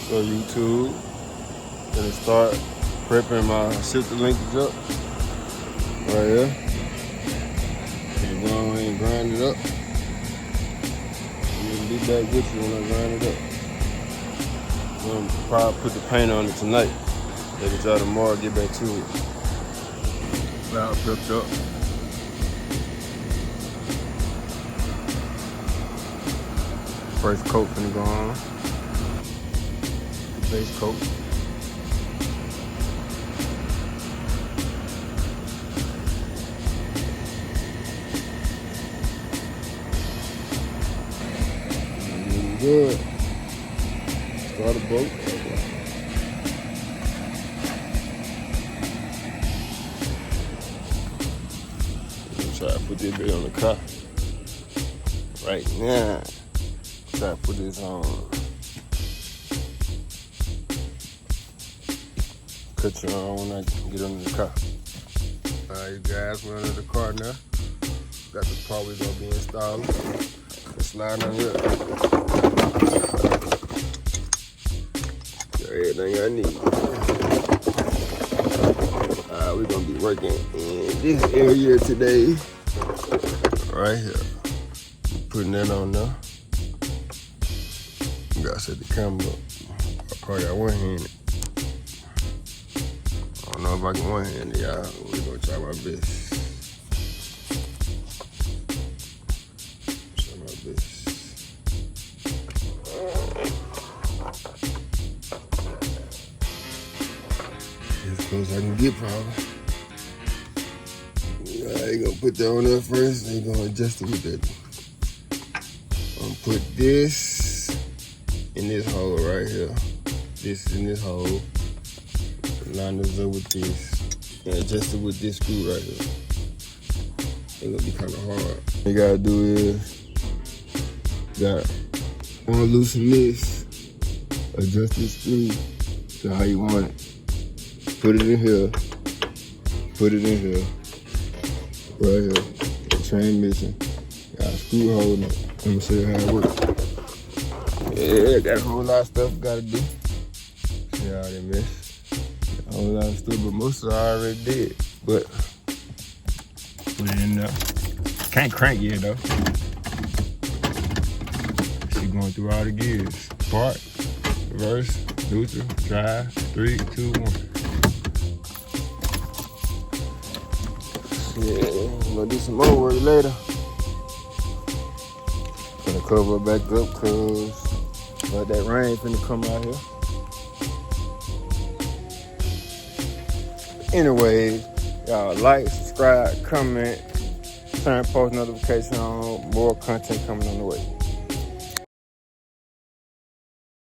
Go YouTube. Gonna start prepping my shifter linkage up. Right here. And go ahead and grind it up. I'm gonna be back with you when I grind it up. I'm gonna probably put the paint on it tonight. Let it dry tomorrow, get back to it. Valve prepped up. First coat finna go on. Base coat. Good. Start a boat. Try to put this bit on the car right now. Try to put this on. Cut you on when I get under the car. Alright, you guys, we're under the car now. Got the part we're gonna be installing. Let's slide on here. Got everything I need. Alright, we're gonna be working in this area today. Right here. Putting that on there. Gotta set the camera up. I probably got one hand. I don't know if I can one hand it, y'all. We're gonna try my best. Try my best. As close as I can get, probably. You gonna put that on there first, then you gonna adjust it with that. I'm gonna put this in this hole right here. This in this hole. Line this up with this. And adjust it with this screw right here. It's gonna be kind of hard. All you gotta do is, wanna loosen this, adjust this screw to how you want it. Put it in here. Put it in here. Right here. The transmission. Got a screw holding it. Let me show you how it works. Yeah, got a whole lot of stuff gotta do. See how they mess. A whole lot of stuff, but most of it I already did. But put it in there. Can't crank yet though. She going through all the gears. Park, reverse, neutral, drive, 3, 2, 1. Yeah, I'm gonna do some more work later. Gonna cover it back up cause that rain finna come out here. Anyway, y'all like, subscribe, comment, turn post notification on. More content coming on the way.